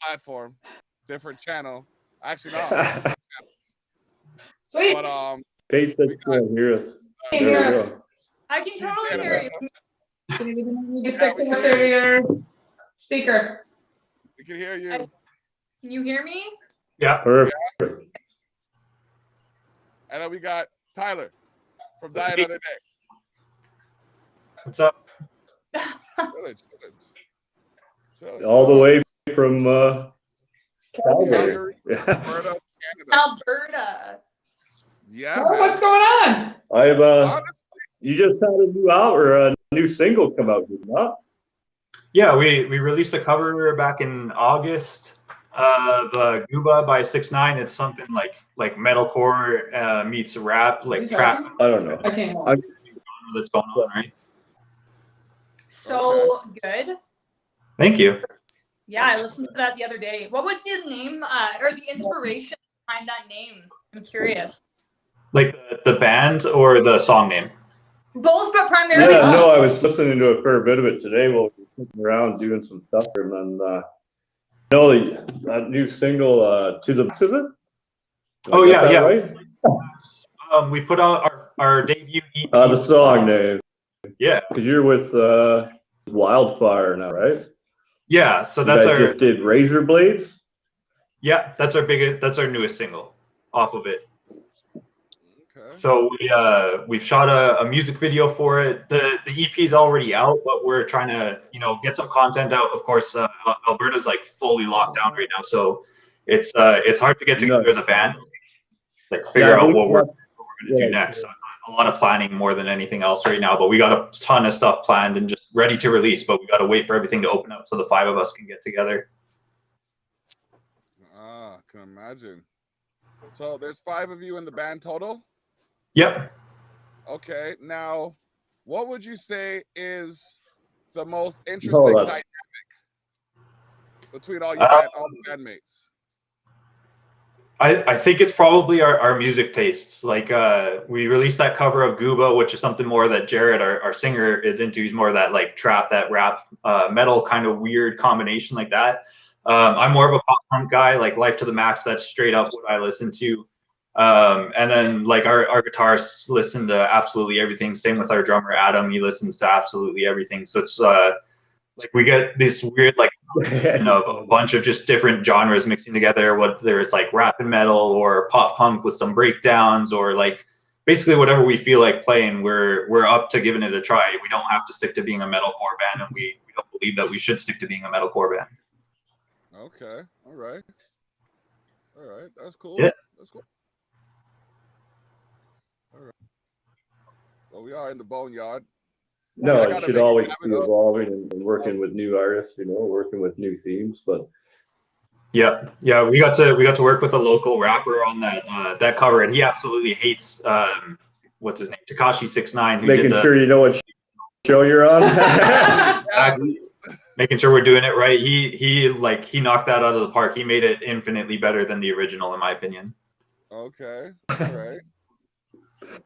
platform, different channel. Actually, no, it's Sweet. but Paige said you can't hear us. Can There hear we us. go. I can totally hear you. You can stick closer to your speaker. we can hear you. Can you hear me? Yeah. Perfect. And then we got Tyler from Die Another Day. What's up? Chillin'. All the So, way from Calgary. Calgary, Yeah. Alberta, Canada. Alberta. Yeah, Oh, man. what's going on? I've Honestly, you just had a new out or a new single come out, did you not? Yeah, we released a cover back in August of Gooba by 6ix9ine. It's something like metalcore meets rap, Is he like trap talking? I don't know. I can't. that's going on, right? So good. Thank you. Yeah, I listened to that the other day. What was the name or the inspiration behind that name? I'm curious. Like the band or the song name? Both, but primarily. Yeah, no, I was listening to a fair bit of it today while we were sitting around doing some stuff, and then that new single, To the Max of It. Oh, I got that yeah. right? We put out our debut EP. The song name. Yeah. Because you're with Wildfire now, right? Yeah. So You that's guys our just did Razor Blades. yeah. That's our newest single off of it. okay. So we've shot a music video for it. The EP is already out, but we're trying to get some content out. Of course, Alberta's like fully locked down right now, so it's hard to get together as a band, like figure out what we're gonna do next. So a lot of planning more than anything else right now. But we got a ton of stuff planned and just ready to release. But we got to wait for everything to open up so the 5 of us can get together. I can imagine. So there's 5 of you in the band total. Yep. Okay, now, what would you say is the most Oh, interesting that's- dynamic between all the bandmates? I think it's probably our music tastes. Like we released that cover of Gooba, which is something more that Jared, our singer, is into. He's more of that like trap, that rap, metal kind of weird combination like that. I'm more of a pop punk guy, like Life to the Max. That's straight up what I listen to. And then like our guitarists listen to absolutely everything. Same with our drummer Adam. He listens to absolutely everything. So it's like we get this weird like of a bunch of just different genres mixing together, whether it's like rap and metal or pop punk with some breakdowns, or like basically whatever we feel like playing, we're up to giving it a try. We don't have to stick to being a metalcore band, and we don't believe that we should stick to being a metalcore band. Okay, all right, that's cool. Yeah. That's cool. All right. Well, we are in the Boneyard. No, I it gotta should make it always happen, be though. evolving and working with new artists, working with new themes. But Yeah, we got to work with a local rapper on that cover, and he absolutely hates what's his name, Tekashi 6ix9ine, who making did sure you know what show you're on. exactly, making sure we're doing it right. He knocked that out of the park. He made it infinitely better than the original, in my opinion. Okay, all right.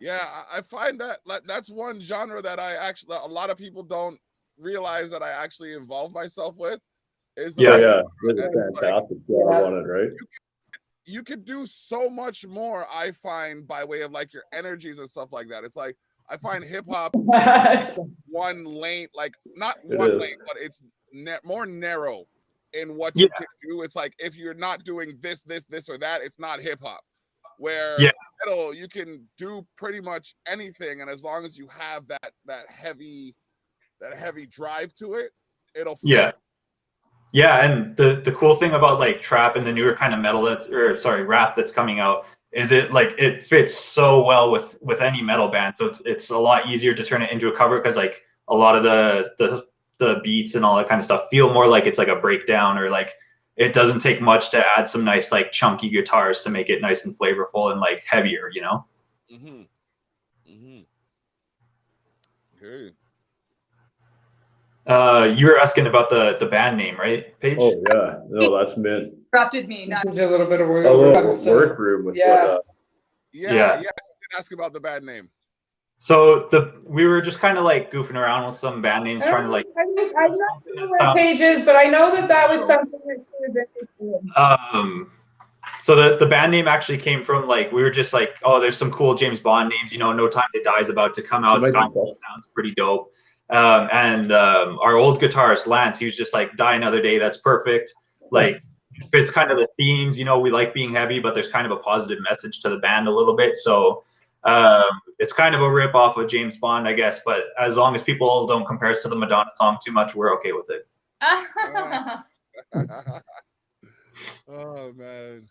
Yeah, I find that that's one genre that a lot of people don't realize that I actually involve myself with. Is the Yeah, it's and it's fantastic job on it, right? you could do so much more, I find, by way of like your energies and stuff like that. It's like I find hip hop one lane, like not one lane, but it's more narrow in what you can do. It's like if you're not doing this or that, it's not hip hop. Where metal, you can do pretty much anything, and as long as you have that heavy drive to it, it'll fit. Yeah, and the cool thing about like trap and the newer kind of metal rap that's coming out is it fits so well with any metal band. So it's a lot easier to turn it into a cover because like a lot of the beats and all that kind of stuff feel more like it's like a breakdown, or like it doesn't take much to add some nice like chunky guitars to make it nice and flavorful and like heavier, Mm-hmm. Okay. You were asking about the band name, right, Paige? Oh yeah, no, that's mint. Interrupted me. Gives you a little bit of A little work room with Yeah. what, Yeah. I did ask about the band name. So we were just kind of like goofing around with some band names, trying to like. I'm not sure what pages, but I know that was something that she was interested in. So the band name actually came from like we were just like, oh, there's some cool James Bond names. You know, No Time to Die is about to come out. Sounds pretty dope. Our old guitarist Lance, he was just like, Die Another Day. That's perfect. Like fits kind of the themes. You know, we like being heavy, but there's kind of a positive message to the band a little bit. So it's kind of a rip off of James Bond, I guess. But as long as people don't compare us to the Madonna song too much, we're okay with it. Oh man.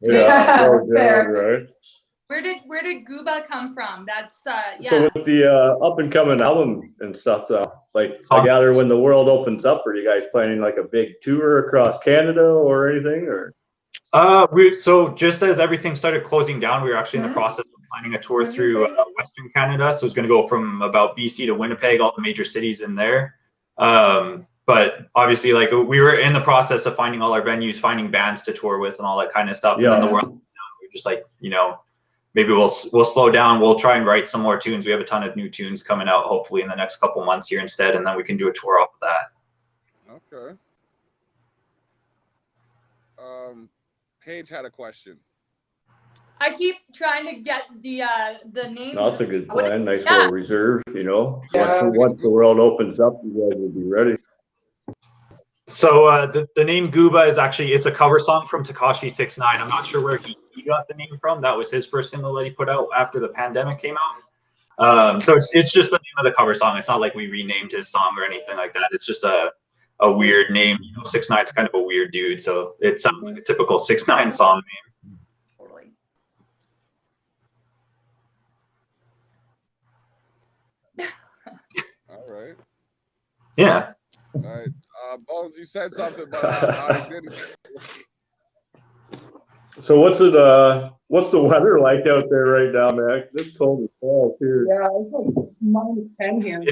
Yeah, Fair. right. Where did Gooba come from? That's yeah. So with the up and coming album and stuff, like I gather when the world opens up, are you guys planning like a big tour across Canada or anything, or? So just as everything started closing down, we were actually in the process of planning a tour through Western Canada. So it's going to go from about BC to Winnipeg, all the major cities in there. But obviously, like we were in the process of finding all our venues, finding bands to tour with, and all that kind of stuff. Yeah. And then the world, we're just like, you know, maybe we'll slow down. We'll try and write some more tunes. We have a ton of new tunes coming out, hopefully in the next couple months here instead, and then we can do a tour off of that. Okay. Paige had a question. I keep trying to get the name. No, that's a good plan. Nice little reserve, you know. Yeah. Once the world opens up, you guys will be ready. So the name Gooba is actually, it's a cover song from Tekashi 6ix9ine. I'm not sure where he got the name from. That was his first single that he put out after the pandemic came out. So it's just the name of the cover song. It's not like we renamed his song or anything like that. It's just a weird name. You know, 6ix9ine's kind of a weird dude, so it sounds like a typical 6ix9ine song name. Totally. All right. Yeah. All right. Bones, you said something, but I didn't. So what's the weather like out there right now, man? It's cold as fall here. Yeah, it's like -10 here.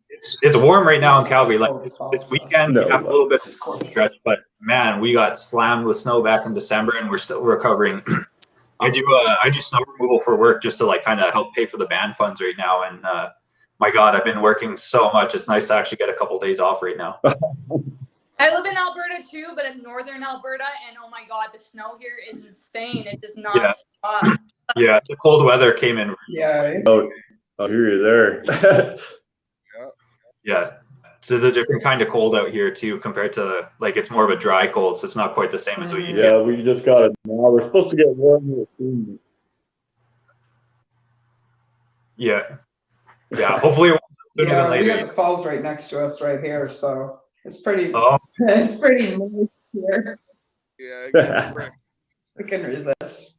It's warm right now in Calgary. Like this weekend, we have a little bit of a stretch, but man, we got slammed with snow back in December, and we're still recovering. I do snow removal for work just to like kind of help pay for the band funds right now, and my God, I've been working so much. It's nice to actually get a couple days off right now. I live in Alberta too, but in northern Alberta, and oh my God, the snow here is insane. It does not stop. Yeah, the cold weather came in. Yeah. Oh, I hear you there. Yeah, so there's a different kind of cold out here too, compared to like it's more of a dry cold, so it's not quite the same as what you get. Yeah, we just got it now. We're supposed to get warmer soon. Yeah. Yeah, hopefully it won't Yeah, later. we got the falls right next to us right here, so it's pretty. Oh. It's pretty moist here. Yeah, We can resist.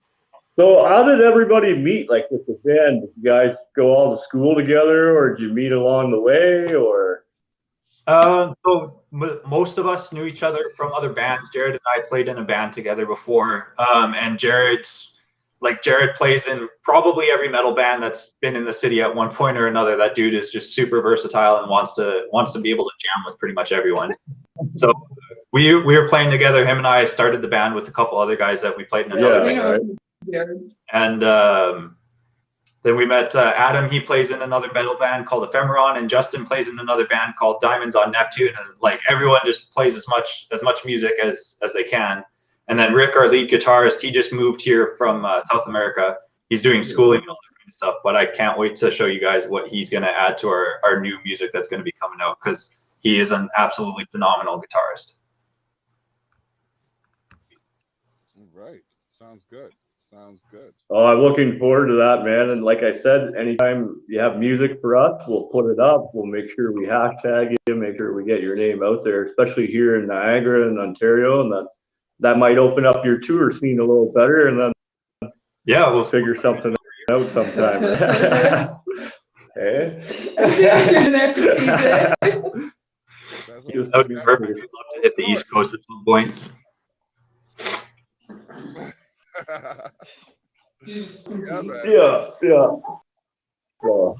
So how did everybody meet? Like with the band, did you guys go all to school together, or did you meet along the way, or? So most of us knew each other from other bands. Jared and I played in a band together before, and Jared plays in probably every metal band that's been in the city at one point or another. That dude is just super versatile and wants to be able to jam with pretty much everyone. So we were playing together. Him and I started the band with a couple other guys that we played in another band. And then we met Adam. He plays in another metal band called Ephemeron, and Justin plays in another band called Diamonds on Neptune. And like everyone just plays as much music as they can. And then Rick, our lead guitarist, he just moved here from South America. He's doing schooling and all that kind of stuff. But I can't wait to show you guys what he's going to add to our new music that's going to be coming out, because he is an absolutely phenomenal guitarist. All right. Sounds good. Sounds good. Oh, I'm looking forward to that, man. And like I said, anytime you have music for us, we'll put it up. We'll make sure we hashtag you, make sure we get your name out there, especially here in Niagara and Ontario, and that might open up your tour scene a little better, and then we'll figure something out sometime. Hey? That would be perfect. We'd love to hit the East Coast at some point. Yeah. Well,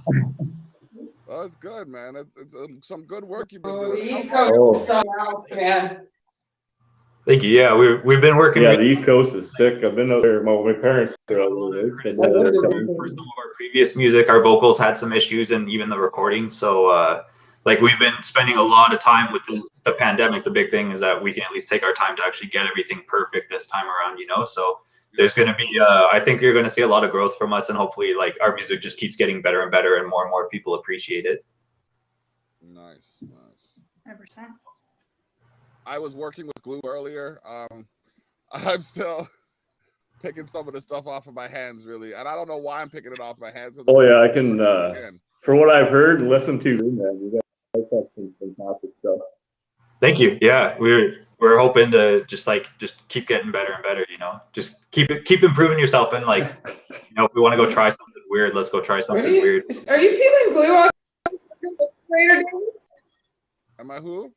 that's good, man. It's some good work you've been doing. East Coast, something else, man. Thank you. Yeah, we've been working. Yeah, the East Coast is sick. I've been out there. My parents are out there. For some of our previous music, our vocals had some issues, and even the recording. So, like, we've been spending a lot of time with the pandemic. The big thing is that we can at least take our time to actually get everything perfect this time around, you know. So there's going to be, I think you're going to see a lot of growth from us, and hopefully, like, our music just keeps getting better and better, and more people appreciate it. Nice. 100%. I was working with glue earlier. I'm still picking some of the stuff off of my hands, really, and I don't know why I'm picking it off my hands. Oh yeah, I can. From what I've heard and listened to, man, you guys have some fantastic stuff. Thank you. Yeah, we're hoping to just keep getting better and better. You know, just keep improving yourself, and, like, you know, if we want to go try something weird, let's go try something weird. Are you peeling glue off your illustrator? Am I who?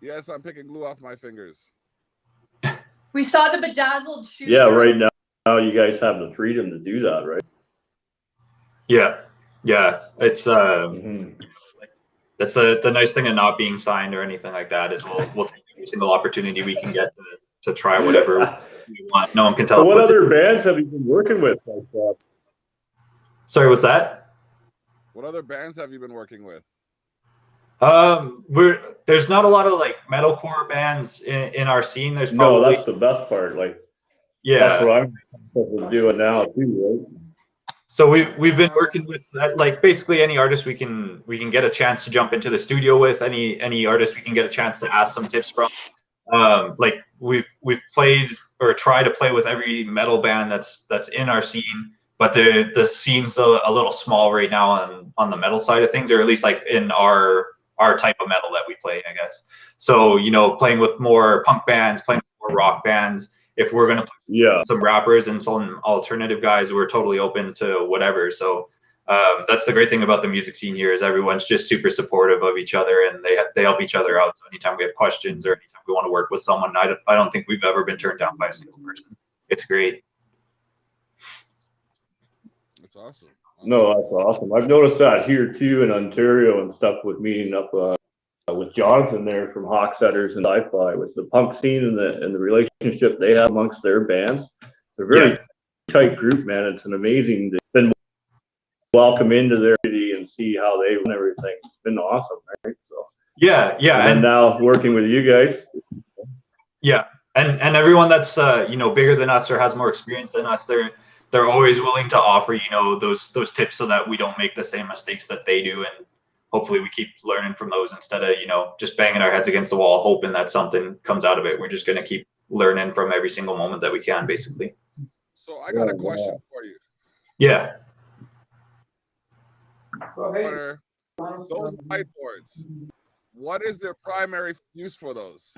Yes, I'm picking glue off my fingers. We saw the bedazzled shoes. Yeah, right now you guys have the freedom to do that, right? Yeah, it's that's the nice thing of not being signed or anything like that, is we'll take every single opportunity we can get to try whatever we want. No one can tell. So what other bands have you been working with like that? Sorry, what's that? What other bands have you been working with? There's not a lot of, like, metalcore bands in our scene. There's probably, no, that's the best part. Like, yeah, that's what I'm doing now too, right? So we've been working with, like, basically any artist we can get a chance to jump into the studio with, any artist we can get a chance to ask some tips from. Like, we've played or tried to play with every metal band that's in our scene, but the scene's a little small right now on the metal side of things, or at least, like, in our type of metal that we play, I guess. So, you know, playing with more punk bands, playing with more rock bands. If we're gonna play some rappers and some alternative guys, we're totally open to whatever. So that's the great thing about the music scene here, is everyone's just super supportive of each other, and they help each other out. So anytime we have questions or anytime we want to work with someone, I don't think we've ever been turned down by a single person. It's great. That's awesome. No, that's awesome. I've noticed that here too in Ontario and stuff, with meeting up with Jonathan there from Hawksetters and Sci-Fi, with the punk scene and the relationship they have amongst their bands. They're a very tight group, man. It's an amazing. They've been welcome into their city and see how they run everything. It's been awesome, right? So yeah, and now working with you guys. Yeah, and everyone that's you know, bigger than us or has more experience than us, they're always willing to offer, you know, those tips so that we don't make the same mistakes that they do, and hopefully we keep learning from those instead of, you know, just banging our heads against the wall hoping that something comes out of it. We're just going to keep learning from every single moment that we can, basically. So I got a question for you. Yeah. Those whiteboards, what is their primary use for those?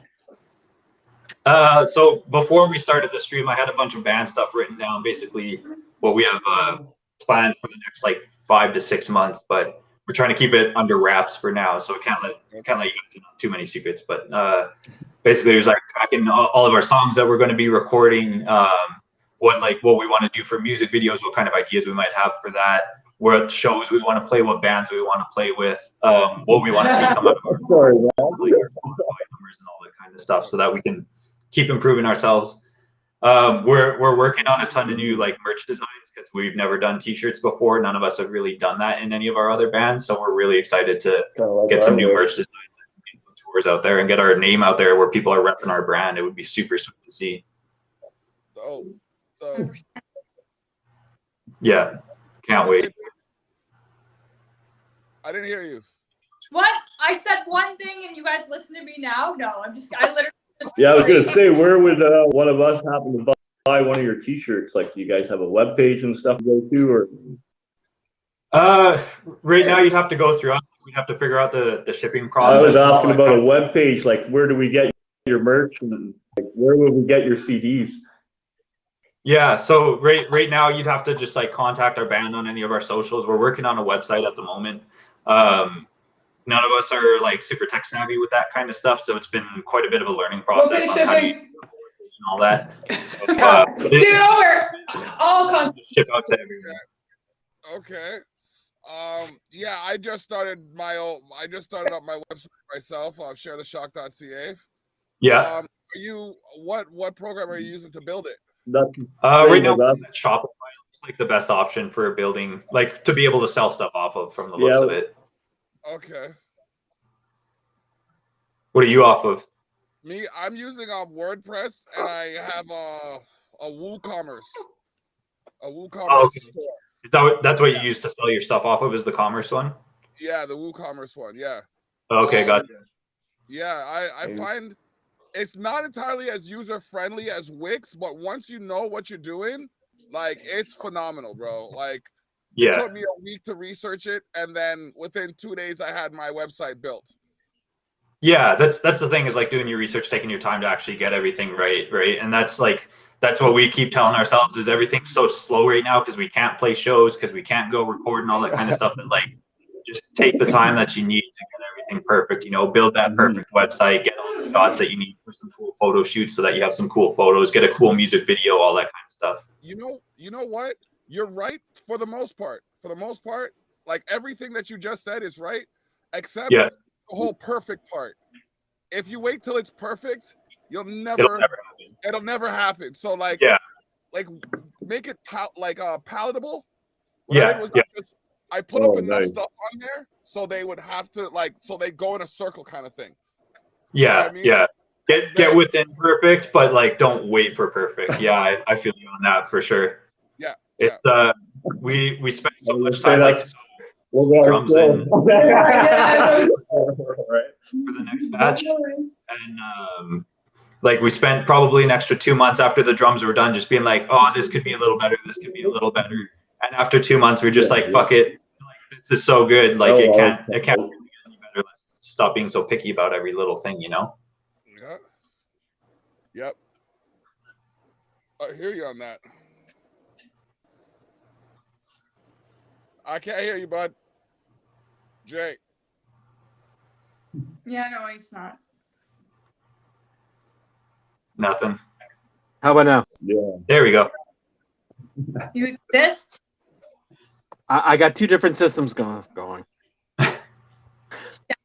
So before we started the stream, I had a bunch of band stuff written down, basically what we have planned for the next, like, 5 to 6 months, but we're trying to keep it under wraps for now, so we can't let you into too many secrets. But basically, there's, like, tracking all of our songs that we're going to be recording, what we want to do for music videos, what kind of ideas we might have for that, what shows we want to play, what bands we want to play with, what we want to see come out of our numbers and all that kind of stuff, so that we can keep improving ourselves. We're working on a ton of new, like, merch designs, because we've never done t-shirts before. None of us have really done that in any of our other bands, so we're really excited to get some new merch designs and get some tours out there and get our name out there where people are repping our brand. It would be super sweet to see. Oh, so yeah, can't wait. I didn't hear you. What? I said one thing and you guys listen to me now? No, I literally just I was gonna say, where would one of us happen to buy one of your t-shirts? Like, do you guys have a web page and stuff to go to, or? Right now you'd have to go through us. We have to figure out the shipping process. I was asking about a web page. Like, where do we get your merch, and, like, where will we get your CDs? Yeah, so right now you'd have to just, like, contact our band on any of our socials. We're working on a website at the moment. None of us are, like, super tech savvy with that kind of stuff, so it's been quite a bit of a learning process on how to use and all that. So, do it over all kinds. Ship out to everyone. Okay. Yeah, I just started up my website myself. Sharetheshock.ca. Yeah. What program are you using to build it? Right now, Shopify looks like the best option for building, like to be able to sell stuff off of from the looks of it. Okay. What are you off of? Me, I'm using WordPress, and I have a WooCommerce. A WooCommerce store. Is that's what you use to sell your stuff off of? Is the commerce one? Yeah, the WooCommerce one. Yeah. Okay, gotcha. Yeah, I find it's not entirely as user friendly as Wix, but once you know what you're doing, like it's phenomenal, bro. Like it took me a week to research it, and then within 2 days I had my website built. Yeah, that's the thing, is like doing your research, taking your time to actually get everything right? And that's what we keep telling ourselves, is everything's so slow right now because we can't play shows, because we can't go record and all that kind of stuff, that like just take the time that you need to get everything perfect, build that perfect website, get all the shots that you need for some cool photo shoots so that you have some cool photos, get a cool music video, all that kind of stuff. You know what? You're right for the most part. For the most part, like everything that you just said is right, except the whole perfect part. If you wait till it's perfect, it'll never happen. So like make it palatable. What I did was I put up enough stuff on there so they would have to so they go in a circle kind of thing. Yeah, you know what I mean? Get within perfect, but like don't wait for perfect. Yeah, I feel you on that for sure. Yeah. It's we spent so much time drums in for the next batch, and like we spent probably an extra 2 months after the drums were done just being like, oh, this could be a little better, this could be a little better, and after 2 months we're just like, fuck it, like this is so good, like it can't really get any better. Let's stop being so picky about every little thing, Yeah. Yep. I hear you on that. I can't hear you, bud. Jay. Yeah, no, he's not. Nothing. How about now? Yeah. There we go. You exist? I got 2 different systems going.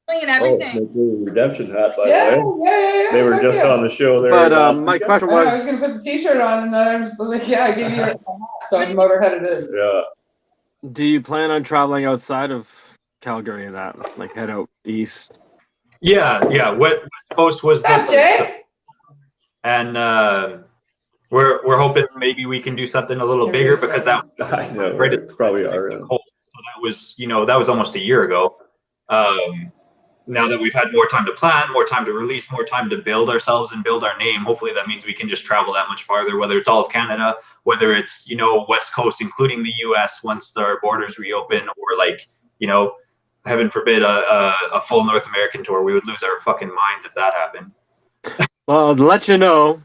And everything. Redemption hat, by Yeah. They were just on the show there. But my question was, I was gonna put the T-shirt on, and then I was like, "Yeah, I gave you a hat, so Motorhead it is." Yeah. Do you plan on traveling outside of Calgary and that, like head out east? Yeah. West Coast was Jay? And we're hoping maybe we can do something a little bigger, because that I know, right? It's probably our cold. So that was that was almost a year ago. Now that we've had more time to plan, more time to release, more time to build ourselves and build our name, hopefully that means we can just travel that much farther, whether it's all of Canada, whether it's, West Coast, including the US once our borders reopen, or like, heaven forbid, a full North American tour. We would lose our fucking minds if that happened. Well, to let you know,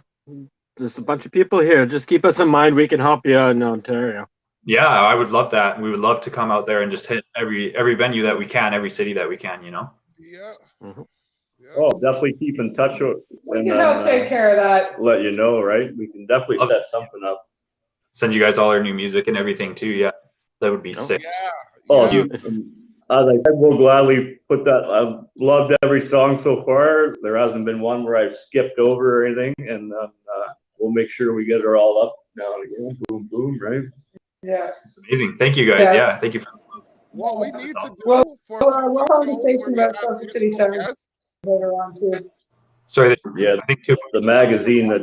there's a bunch of people here. Just keep us in mind. We can help you out in Ontario. Yeah, I would love that. We would love to come out there and just hit every venue that we can, every city that we can, Yeah. Oh, definitely keep in touch with. We can help take care of that. Let you know, right? We can definitely set something up. Send you guys all our new music and everything too. Yeah, that would be sick. I will gladly put that. I've loved every song so far. There hasn't been one where I've skipped over or anything, and we'll make sure we get her all up now and again. Boom, boom, right? Yeah. Amazing. Thank you guys. Yeah, thank you for. What we need to do we'll have a conversation about Circuit City Center later on too. Sorry. Yeah, I think too. The magazine that.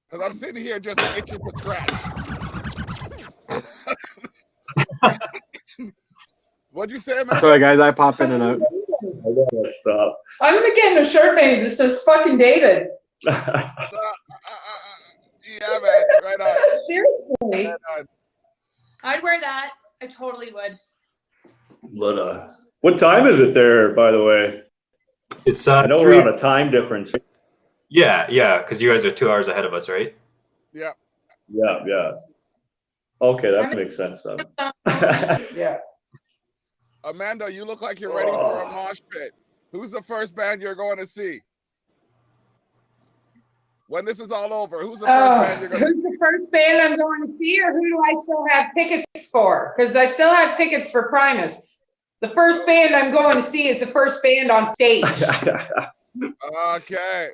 Because I'm sitting here just itching to scratch. What'd you say, man? Sorry, guys. I pop in and out. I gotta stop. I'm gonna get a shirt made that says "fucking David." Yeah, man. Right on. Seriously. Right on. I'd wear that. I totally would. But what time is it there, by the way? It's I know we're on a time difference. Yeah, because you guys are 2 hours ahead of us, right? Yeah. Yeah. Okay, that makes sense then. Yeah. Amanda, you look like you're ready for a mosh pit. Who's the first band you're going to see? When this is all over, who's the first band you're gonna? Who's the first band I'm going to see, or who do I still have tickets for? Because I still have tickets for Primus. The first band I'm going to see is the first band on stage. Okay.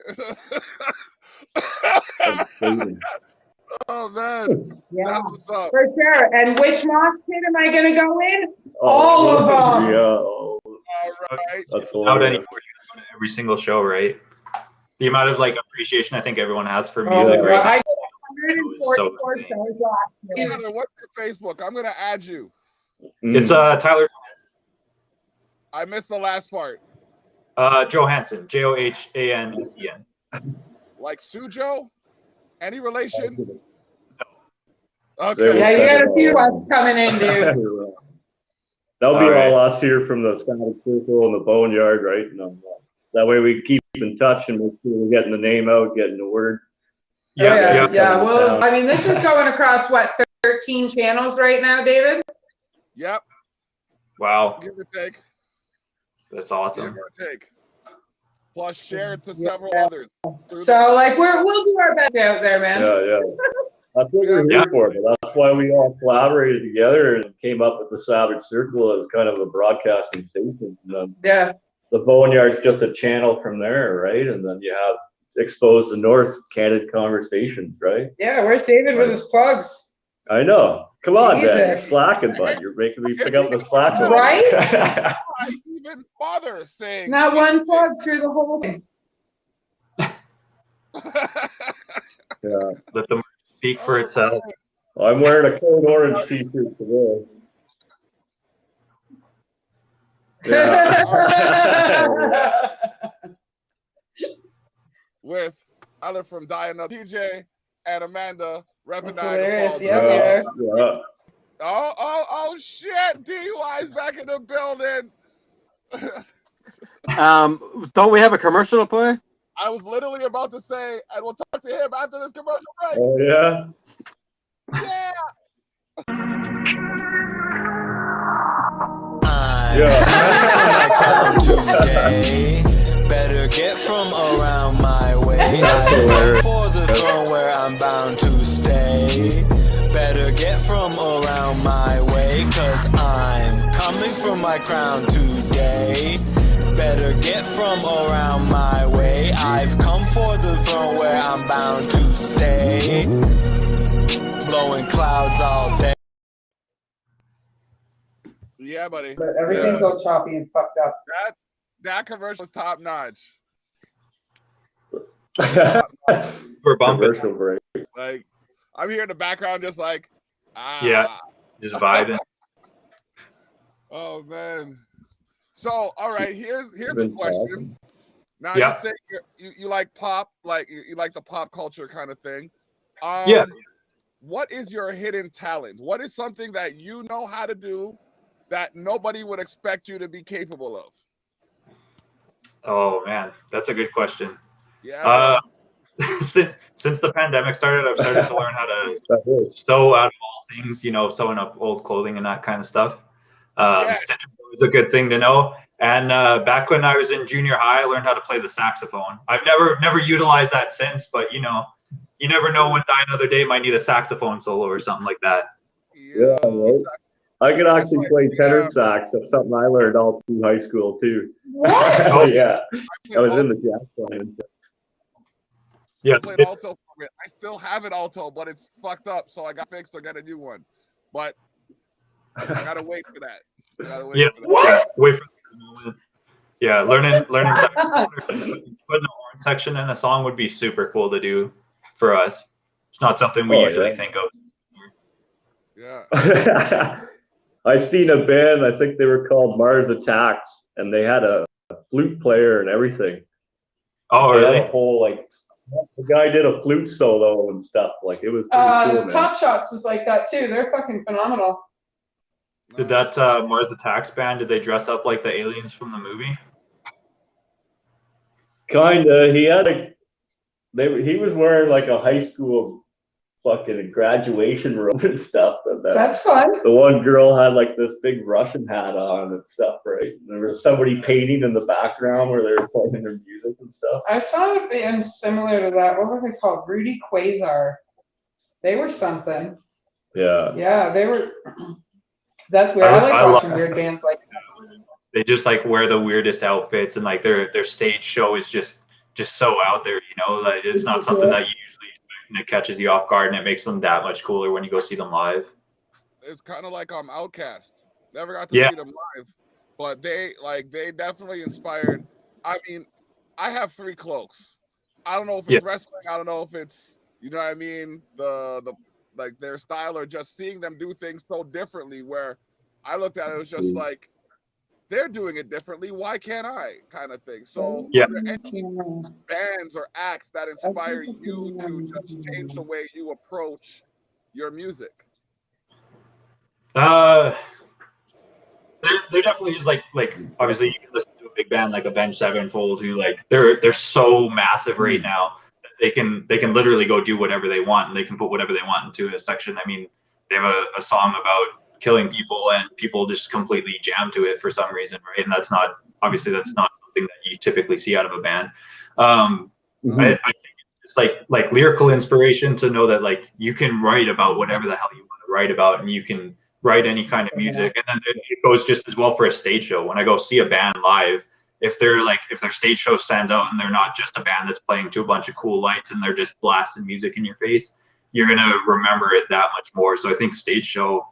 Oh man, Yeah, that's what's up. for sure. And which mosh pit am I going to go in? All of them. Yeah. All right. That's Out hilarious. anymore, you go to every single show, right? The amount of like appreciation I think everyone has for Oh, music well, right now. I did 144 insane. shows last year. Tyler, what's your Facebook? I'm gonna add you. It's Tyler. I missed the last part. Johansson, Johansen. Like Sujo? Any relation? They Okay. Yeah, you will got send a it few all. of us coming in, dude. That'll be All right. all us here from the Static Circle and the Boneyard, right? And, that way we keep in touch and make sure we're getting the name out, getting the word. Yeah. Well, I mean, this is going across what, 13 channels right now, David? Yep. Wow, Give or take. that's Give awesome. or take. Plus share it to several others. So, like, we'll do our best out there, man. Yeah. That's what we're here for. But that's why we all collaborated together and came up with the Savage Circle as kind of a broadcasting station. And Yeah. the Boneyard's just a channel from there, right? And then you have Expose the North, Candid Conversations, right? Yeah, where's David with his plugs? I know. Come on, man. You're Jesus. slacking, bud. You're making me pick up the slack. Right? I even bother saying Not one plug through the whole thing. Yeah. Let the speak for itself. I'm wearing a Code Orange t-shirt today. Yeah. with Tyler from Diana, TJ, and Amanda repping That's Niagara hilarious. Falls. Yeah, they are. Yeah. Oh shit! DUI's back in the building. Don't we have a commercial to play? I was literally about to say, and we'll talk to him after this commercial break. Oh, yeah. Yeah. Yeah. Today, better get from around my way. I'm going for the throne where I'm bound to stay. Better get from around my way, 'cause I'm coming for my crown today. Better get from around my way. I've come for the throne where I'm bound to stay. Blowing clouds all day. Yeah, buddy. But everything's all choppy and fucked up. That commercial is top notch. We're bumping. Commercial break. Like, I'm here in the background, just like, Yeah. Just vibing. Oh man. So, all right, here's a Been question. Now Yeah. you say you like pop, like you like the pop culture kind of thing. Yeah. What is your hidden talent? What is something that you know how to do that nobody would expect you to be capable of? Oh man, that's a good question. Yeah. Since the pandemic started, I've started to learn how to sew out of all things, sewing up old clothing and that kind of stuff. Stitching is a good thing to know. And back when I was in junior high, I learned how to play the saxophone. I've never utilized that since, but you never know when Die Another Day might need a saxophone solo or something like that. Yeah, right. I could actually play tenor sax. That's something I learned all through high school too. What? Yeah, I was in the jazz band. Yeah. I played alto for it. I still have an alto, but it's fucked up, so I got fixed or got a new one. But I gotta wait for that. I gotta wait for that. What? Wait for the moment. Yeah, learning putting an horn section in a song would be super cool to do for us. It's not something we usually think of. Yeah. I seen a band, I think they were called Mars Attacks, and they had a flute player and everything. Oh, They had really? a whole the guy did a flute solo and stuff. Like it was pretty cool, man. Top Shots is like that too. They're fucking phenomenal. Did that Mars Attacks band, did they dress up like the aliens from the movie? Kinda. He had he was wearing like a high school fucking graduation room and stuff. And That's fun. the one girl had like this big Russian hat on and stuff, right? And there was somebody painting in the background where they were playing their music and stuff. I saw a band similar to that. What were they called? Rudy Quasar. They were something. Yeah. Yeah, they were. That's weird. I like watching weird bands like that. They just like wear the weirdest outfits, and like their stage show is just so out there, you know. Like it's not something that you usually expect, and it catches you off guard, and it makes them that much cooler when you go see them live. It's kind of like Outcast. Never got to see them live, but they definitely inspired. I mean, I have 3 cloaks. I don't know if it's wrestling. I don't know if it's, you know what I mean, the like their style, or just seeing them do things so differently, where I looked at it, it was just like, they're doing it differently, why can't I, kind of thing. So are there any bands or acts that inspire you to just change the way you approach your music? There definitely is like obviously you can listen to a big band like Avenged Sevenfold, who like they're so massive right now that they can literally go do whatever they want, and they can put whatever they want into a section. I mean, they have a song about killing people, and people just completely jam to it for some reason, right? And that's not something that you typically see out of a band. I think it's like lyrical inspiration to know that like you can write about whatever the hell you want to write about, and you can write any kind of music. And then it goes just as well for a stage show. When I go see a band live, if their stage show stands out and they're not just a band that's playing to a bunch of cool lights and they're just blasting music in your face, you're gonna remember it that much more. So I think stage show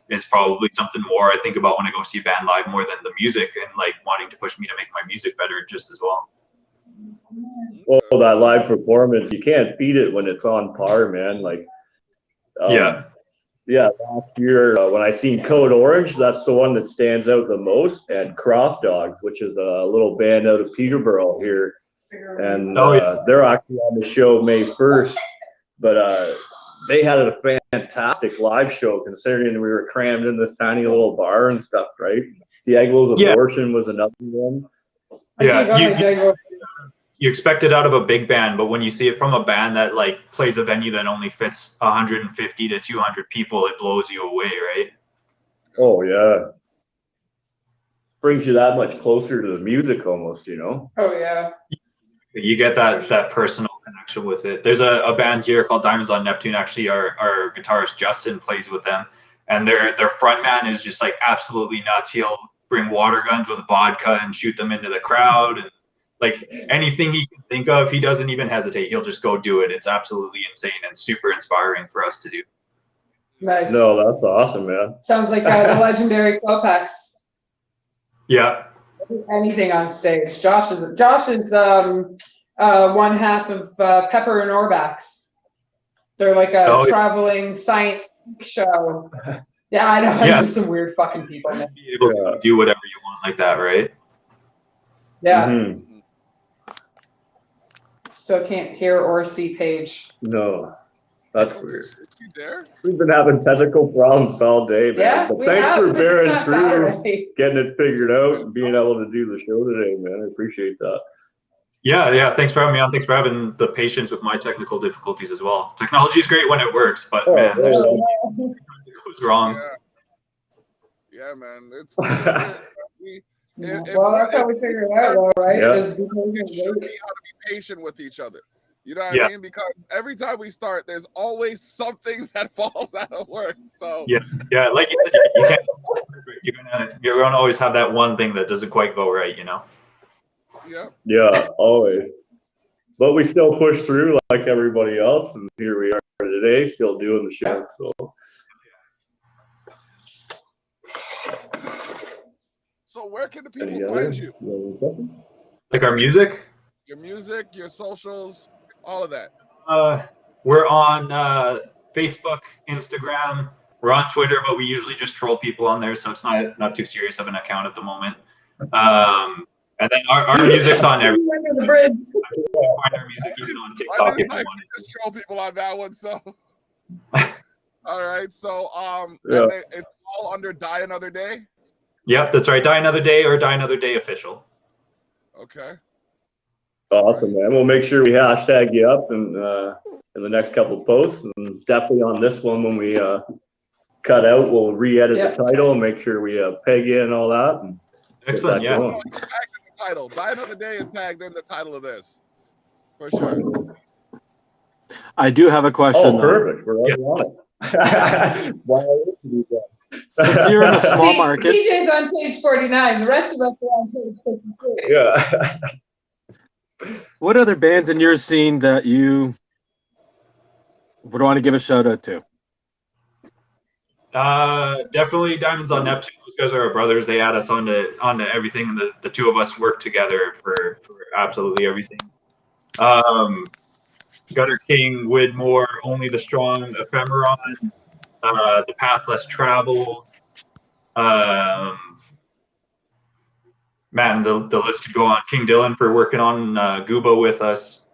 is probably something more I think about when I go see a band live, more than the music, and like wanting to push me to make my music better just as well. Well, that live performance, you can't beat it when it's on par, man. Like, last year when I seen Code Orange, that's the one that stands out the most, and Cross Dogs, which is a little band out of Peterborough here, and they're actually on the show May 1st, but they had a fantastic live show considering we were crammed in this tiny little bar and stuff, right? Diego's Abortion was another one. You expect it out of a big band, but when you see it from a band that like plays a venue that only fits 150 to 200 people, it blows you away, right? Oh yeah, brings you that much closer to the music almost, you know. Oh yeah, you get that personal connection with it. There's a band here called Diamonds on Neptune. Actually, our guitarist Justin plays with them, and their front man is just like absolutely nuts. He'll bring water guns with vodka and shoot them into the crowd, and like anything he can think of, he doesn't even hesitate. He'll just go do it. It's absolutely insane and super inspiring for us to do. Nice. No, that's awesome, man. Sounds like the legendary Kopex. Yeah. Anything on stage. Josh is one half of Pepper and Orbax. They're like a traveling science show. Yeah, I know. I know some weird fucking people. Be able to do whatever you want like that, right? Yeah. Still can't hear or see Paige. No, that's weird. Is she there? We've been having technical problems all day, man. Yeah, but thanks for bearing through, Saturday. getting it figured out, and being able to do the show today, man. I appreciate that. Yeah. Thanks for having me on. Thanks for having the patience with my technical difficulties as well. Technology is great when it works, but man, there's so many things that goes wrong. Yeah, man. It's well, that's how we figure it out, though, right? It should be how to be patient with each other. You know what I mean? Because every time we start, there's always something that falls out of work. So yeah. Like you said, you can't. You're gonna always have that one thing that doesn't quite go right, you know. Yeah, always. But we still push through like everybody else, and here we are today, still doing the show. So where can the people find you? Like our music? Your music, your socials, all of that. We're on Facebook, Instagram. We're on Twitter, but we usually just troll people on there, so it's not too serious of an account at the moment. And then our music's on everything. Find our music even on TikTok if you want. Just troll people on that one, so. All right, so it's all under Die Another Day. Yep, that's right. Die Another Day or Die Another Day official. Okay. Awesome, man. We'll make sure we hashtag you up and in the next couple of posts, and definitely on this one when we cut out, we'll re-edit the title and make sure we peg you and all that. And Excellent. Yeah. Tagged in the title. Die Another Day is tagged in the title of this, for sure. I do have a question. Oh, perfect. We're already on it. Since you're in a small See, market, TJ's on page 49. The rest of us are on page 52. Yeah. what other bands in your scene that you would want to give a shout out to? Definitely Diamonds on Neptune. Those guys are our brothers. They add us onto everything. The two of us work together for absolutely everything. Gutter King, Widmore, Only the Strong, Ephemeron, The Path Less Traveled. Man, the list could go on. King Dylan for working on Gubo with us.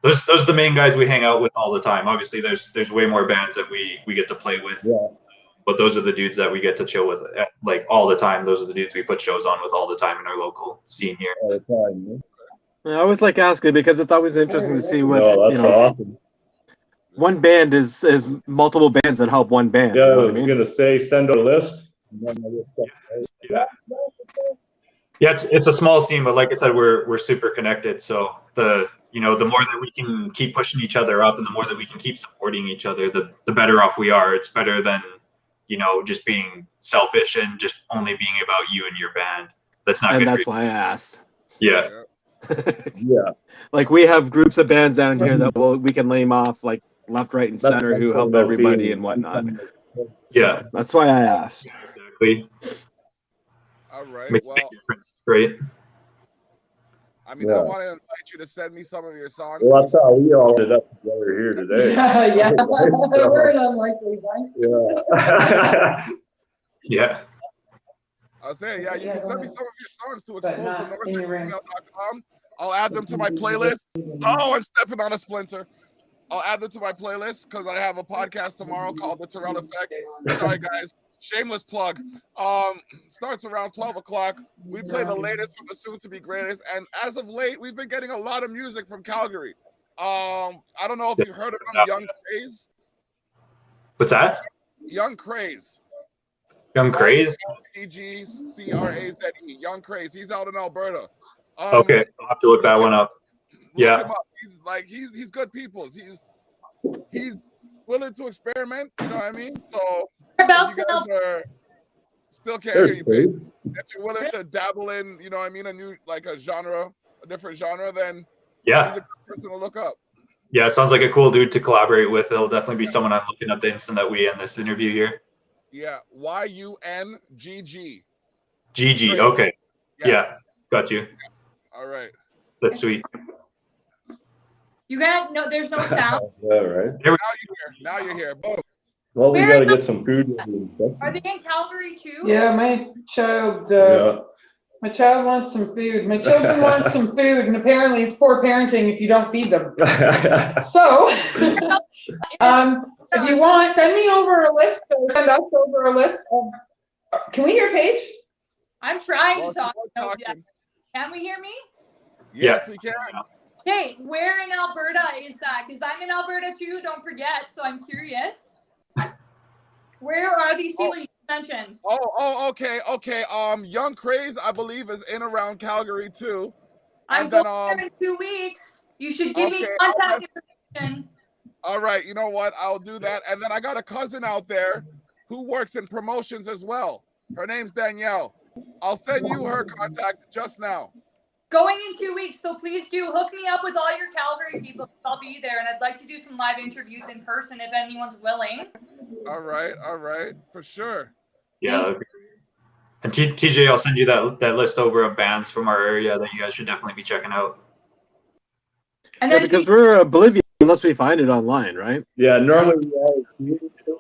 Those are the main guys we hang out with all the time. Obviously, there's way more bands that we get to play with. Yeah. But those are the dudes that we get to chill with like all the time. Those are the dudes we put shows on with all the time in our local scene here. All the time, man. I always like asking because it's always interesting to see what No, that's awesome. one band is multiple bands that help one band. Yeah, You know I what I was mean? gonna say send out a list. Yeah, it's a small scene, but like I said, we're super connected. So the more that we can keep pushing each other up, and the more that we can keep supporting each other, the better off we are. It's better than just being selfish and just only being about you and your band. That's not And good. that's why I asked. Yeah. Yeah. Like we have groups of bands down here that we can name off like left, right, and center who help everybody and whatnot. Yeah. So that's why I asked. Exactly. All right. Makes a Well, big difference. Great. I mean, I want to invite you to send me some of your songs. Well, that's how we all ended up together here today. Yeah. We're an unlikely bunch. Yeah. Yeah. I was saying, yeah, you can send me some of your songs to But not in your room. expose@gmail.com. I'll add them to my playlist. Oh, I'm stepping on a splinter. I'll add them to my playlist because I have a podcast tomorrow called The Terrell Effect. Sorry, guys. Shameless plug. Starts around 12 o'clock. We play the latest from the soon-to-be greatest. And as of late, we've been getting a lot of music from Calgary. I don't know if you've heard of them, Young Craze. What's that? Young Craze. Young Craze? YUNGCRAZE. Young Craze. He's out in Alberta. Okay, I'll have to look that one up. Look him up. He's good people. He's willing to experiment, you know what I mean? So if you guys still can't hear you, babe. If you're willing to dabble in, you know what I mean, a different genre, then he's a good person to look up. Yeah, it sounds like a cool dude to collaborate with. It'll definitely be someone I'm looking up the instant that we end this interview here. Yeah, YUNGG. GG, okay. Yeah, got you. All right. That's sweet. You got there's no sound. Yeah, right. Now you're here. Boom. Well, we gotta get some food. Are they in Calgary too? Yeah, my child wants some food. My children want some food, and apparently it's poor parenting if you don't feed them. So, if you want, send me over a list, or send us over a list of. Can we hear Paige? I'm trying to talk. No, yeah. Can we hear me? Yes, we can. Okay, where in Alberta is that? Because I'm in Alberta too, don't forget, so I'm curious. Where are these people you mentioned? Okay. Young Craze, I believe, is in around Calgary too. I'm going there in 2 weeks. You should give me contact information. All right, you know what? I'll do that. And then I got a cousin out there who works in promotions as well. Her name's Danielle. I'll send you her contact just now. Going in 2 weeks, so please do hook me up with all your Calgary people. I'll be there, and I'd like to do some live interviews in person if anyone's willing. All right, for sure. Yeah. And TJ, I'll send you that list over of bands from our area that you guys should definitely be checking out. And then because we're oblivious unless we find it online, right? Yeah, normally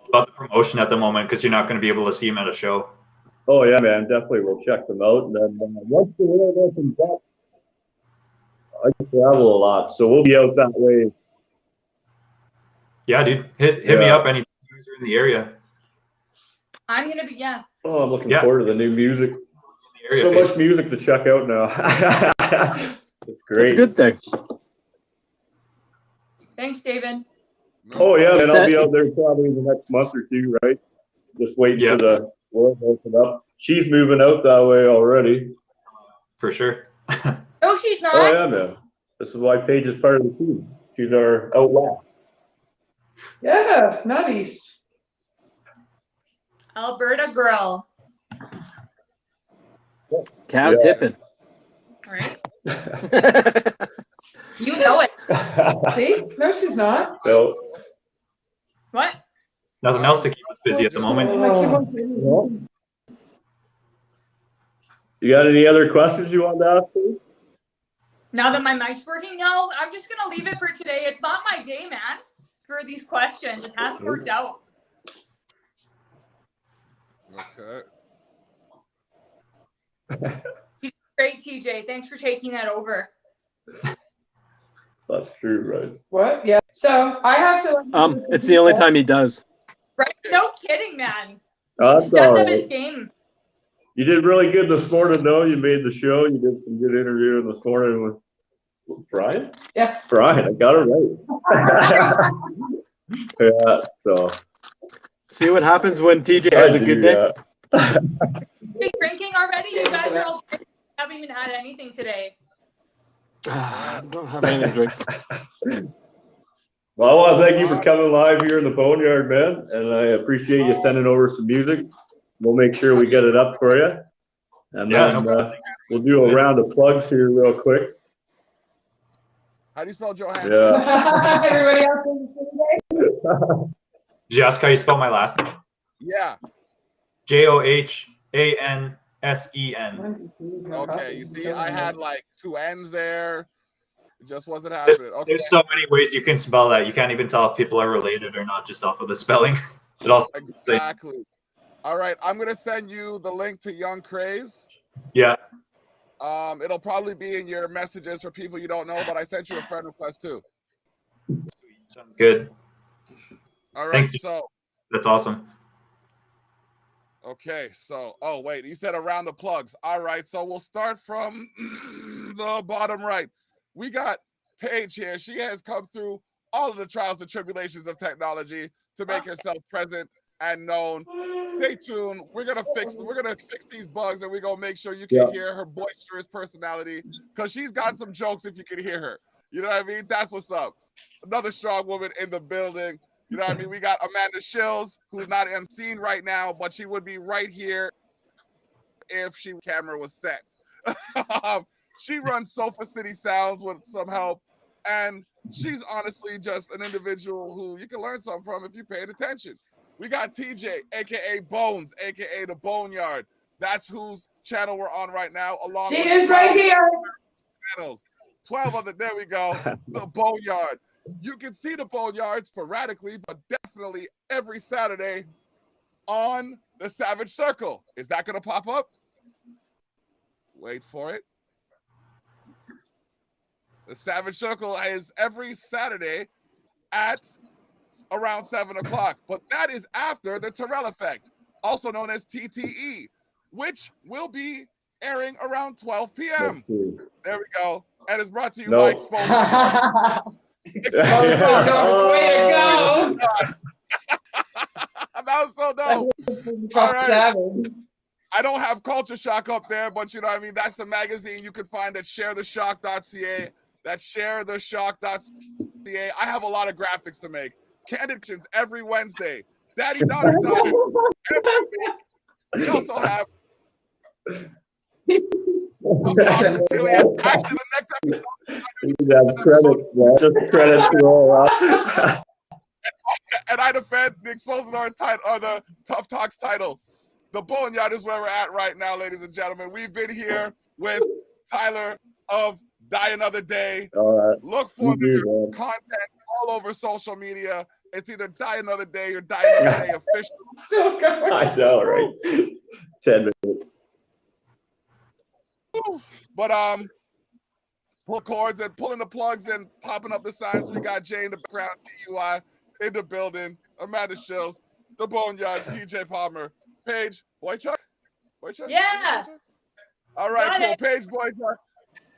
about the promotion at the moment because you're not going to be able to see them at a show. Oh yeah, man, definitely we'll check them out. And then once the world opens up, I travel a lot, so we'll be out that way. Yeah, dude, hit me up anytime you guys are in the area. I'm gonna be Oh, I'm looking forward to the new music. area. So Paige. much music to check out now. It's great. It's a good thing. Thanks, David. Oh yeah, and I'll be out there probably in the next month or two, right? Just waiting for the world to open up. She's moving out that way already. For sure. No, she's not. Oh yeah, man. This is why Paige is part of the team. She's our outlaw. Yeah, not east. Alberta girl. Cow tipping. Right? You know it. See? No, she's not. No. What? Nothing else to keep us busy at the moment. You got any other questions you want to ask me? Now that my mic's working, no, I'm just gonna leave it for today. It's not my day, man, for these questions. It hasn't worked out. Okay. Great, TJ. Thanks for taking that over. That's true, right? What? Yeah. So I have to. It's the only time he does. Right? No kidding, man. That's Stepped all up his right. game. You did really good this morning, though. You made the show. You did some good interviewing this morning with Brian? Yeah. Brian, I got it right. Yeah, so. See what happens when TJ has a good day? Been drinking already? You guys are all drinking. I haven't even had anything today. I don't have anything to drink. Well, I want to thank you for coming live here in the Boneyard, man. And I appreciate you sending over some music. We'll make sure we get it up for you. And then we'll do a round of plugs here real quick. How do you spell Johansson? Yeah. Everybody else in the Did you ask how you spell my last name? Yeah. Johansen. Okay, you see, I had like 2 N's there. It just wasn't happening. Okay. There's so many ways you can spell that. You can't even tell if people are related or not just off of the spelling. It also Exactly. All right, I'm gonna send you the link to Young Craze. Yeah. It'll probably be in your messages for people you don't know, but I sent you a friend request too. Sounds good. All right, Thanks. so That's awesome. okay, so oh wait, you said around the plugs. All right, so we'll start from the bottom right. We got Paige here. She has come through all of the trials and tribulations of technology to make herself present and known. Stay tuned. We're gonna fix these bugs, and we're gonna make sure you can hear her boisterous personality, because she's got some jokes if you can hear her. You know what I mean? That's what's up. Another strong woman in the building. You know what I mean? We got Amanda Shills, who's not on scene right now, but she would be right here if camera was set. She runs Sofa City Sounds with some help, and she's honestly just an individual who you can learn something from if you're paying attention. We got TJ, aka Bones, aka the Boneyard. That's whose channel we're on right now. Along She with is right here. Channels. 12 other, there we go. The Boneyard. You can see the Boneyard sporadically, but definitely every Saturday on the Savage Circle. Is that going to pop up? Wait for it. The Savage Circle is every Saturday at around 7 o'clock, but that is after the Terrell Effect, also known as TTE, which will be airing around 12 p.m. There we go. And it's brought to you by Exposure. Exposure. Way to go. That was so dope. All right. I don't have Culture Shock up there, but you know what I mean? That's the magazine you can find at sharetheshock.ca. That's sharetheshock.ca. I have a lot of graphics to make. Candid questions every Wednesday. Daddy-daughter time every week. We also have actually, the next episode. You have credits, man. Just credits to all out. And I defend the Exposing or the Tough Talks title. The Boneyard is where we're at right now, ladies and gentlemen. We've been here with Tyler of Die Another Day. All right. Look for their content all over social media. It's either Die Another Day or Die Another Day official. I know, right? 10 minutes. But pull cords and pulling the plugs and popping up the signs. We got Jay in the background, DUI in the building, Amanda Shills, the Boneyard, TJ Palmer, Paige, Boychuk? Yeah. All right, Got cool. it. Page Boys,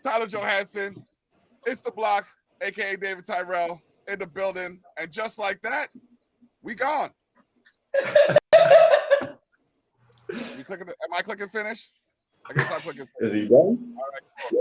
Tyler Johansson. It's the block, aka David Tyrell, in the building. And just like that, we gone. You clicking? Am I clicking finish? I guess I'm clicking finish. Is he done? All right, cool.